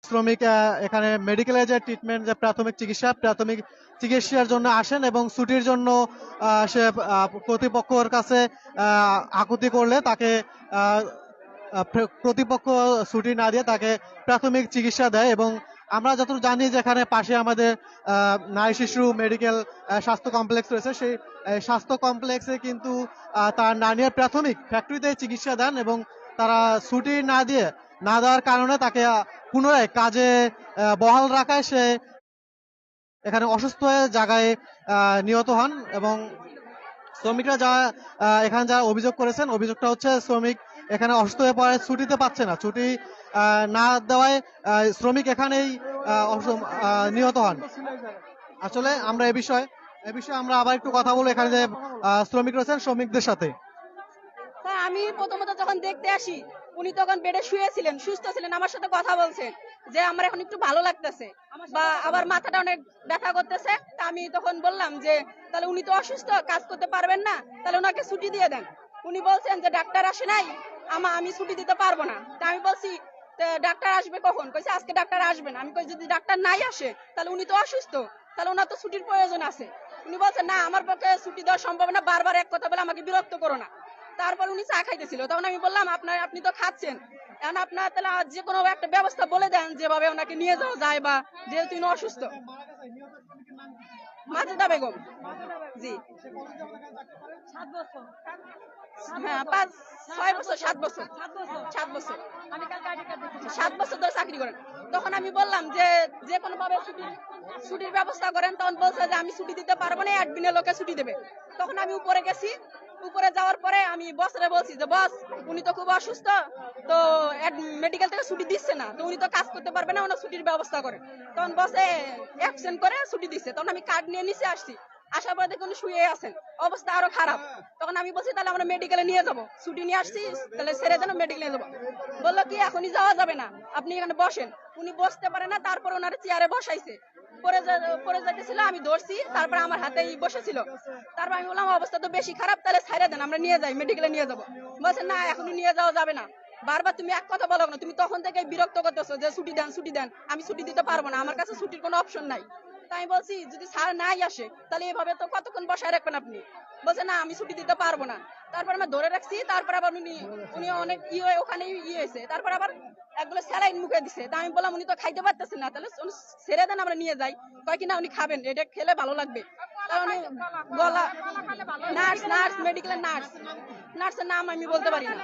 শ্রমিক এখানে মেডিকেলে যে ট্রিটমেন্ট, যে প্রাথমিক চিকিৎসার জন্য আসেন এবং ছুটির জন্য সে কর্তৃপক্ষের কাছে আকুতি করলে তাকে আহ, প্রতিপক্ষ ছুটি না দিয়ে তাকে প্রাথমিক চিকিৎসা দেয়। এবং আমরা যতটুকু জানি যে এখানে পাশে আমাদের নারী শিশু মেডিকেল স্বাস্থ্য কমপ্লেক্স রয়েছে, সেই স্বাস্থ্য কমপ্লেক্সে কিন্তু তার নানির প্রাথমিক ফ্যাক্টরিতে চিকিৎসা দেন এবং তারা ছুটি না দেওয়ার কারণে তাকে পুনরায় কাজে বহাল রাখায় সে এখানে অসুস্থ হয়ে জায়গায় নিহত হন। এবং শ্রমিকরা এখানে যারা অভিযোগ করেছেন, অভিযোগটা হচ্ছে শ্রমিক এখানে অসুস্থ হয়ে পড়ে, ছুটিতে পাচ্ছে না, ছুটি না দেওয়ায় শ্রমিক এখানেই নিহত হন। আসলে আমরা এ বিষয়ে আমরা আবার একটু কথা বলবো এখানে যে শ্রমিক রয়েছেন, শ্রমিকদের সাথে। আমি প্রথমত যখন দেখতে আসি উনি তখন বেডে শুয়েছিলেন, সুস্থ ছিলেন, আমার সাথে কথা বলছেন যে আমার এখন একটু ভালো লাগতেছে বা আবার মাথাটা অনেক ব্যথা করতেছে। তা আমি তখন বললাম যে তাহলে উনি তো অসুস্থ, কাজ করতে পারবেন না, তাহলে ওনাকে ছুটি দিয়ে দেন। উনি বলছেন যে ডাক্তার আসে নাই, আমি ছুটি দিতে পারবো না। তা আমি বলছি ডাক্তার আসবে কখন? কইছে আজকে ডাক্তার আসবে না। আমি কই যদি ডাক্তার নাই আসে তাহলে উনি তো অসুস্থ, তাহলে ওনার তো ছুটির প্রয়োজন আছে। উনি বলছেন না আমার পক্ষে ছুটি দেওয়া সম্ভব না, বারবার এক কথা বলে আমাকে বিরক্ত করো না। তারপর উনি চা খাইতেছিল, তখন আমি বললাম আপনি তো খাচ্ছেন, এখন আপনার তাহলে যে কোনো একটা ব্যবস্থা বলে দেন যেভাবে ওনাকে নিয়ে যাওয়া যায়, বা যেহেতু উনি অসুস্থ। মাজেদা বেগম। জি। হ্যাঁ, 5-6 বছর, 7 বছর, 7 বছর, 7 বছর ধরে চাকরি করেন। তখন আমি বললাম যে যে কোনো ভাবে ছুটির ব্যবস্থা করেন। তখন বলছে যে আমি ছুটি দিতে পারবো না, অ্যাডমিনের লোকে ছুটি দেবে। তখন আমি উপরে গেছি, উপরে যাওয়ার পরে আমি বসরে বলছি যে বস উনি তো খুব অসুস্থ, তো মেডিকেল থেকে ছুটি দিচ্ছে না, তো উনি তো কাজ করতে পারবে না, ওনার ছুটির ব্যবস্থা করে। তখন বসে অ্যাবসেন্ট করে ছুটি দিচ্ছে। তখন আমি কার্ড নিয়ে নিচে আসছি, আসার পরে দেখুন শুয়ে আছেন, অবস্থা আরো খারাপ। তখন আমি বলছি তাহলে আমরা মেডিকেলে নিয়ে যাবো, ছুটি নিয়ে আসছি, তাহলে ছেড়ে দেন, মেডিকেলে নিয়ে যাবো। বললো কি এখনই যাওয়া যাবে না, আপনি এখানে বসেন। উনি বসতে পারে না, তারপর ওনার চেয়ারে বসাইছে, পরে যাইতেছিল, আমি ধরছি, তারপর আমার হাতেই বসেছিল। তারপর আমি বললাম অবস্থা তো বেশি খারাপ, তাহলে ছেড়ে দেন, আমরা নিয়ে যাই, মেডিকেলে নিয়ে যাবো। বলছে না এখনই নিয়ে যাওয়া যাবে না, বারবার তুমি এক কথা বলো না, তুমি তখন থেকে বিরক্ত করতেছো যে ছুটি দেন, আমি ছুটি দিতে পারবো না, আমার কাছে ছুটির কোনো অপশন নাই। তাই আমি বলছি যদি স্যার নাই আসে তাহলে এভাবে তো কতক্ষণ বসায় রাখবেন আপনি? বলছে না আমি ছুটি দিতে পারবো না। তারপর আমরা ধরে রাখছি, তারপর আবার উনি অনেক হয়ে ওখানে হয়েছে, তারপর আবার একগুলো স্যালাইন মুখে দিছে। তা আমি বললাম উনি তো খাইতে পারতেছেন না, তাহলে ছেড়ে দেন, আমরা নিয়ে যাই। কয় কিনা উনি খাবেন, এটা খেলে ভালো লাগবে। কারণ গলা নার্স মেডিকেলের নার্সের নাম আমি বলতে পারি না।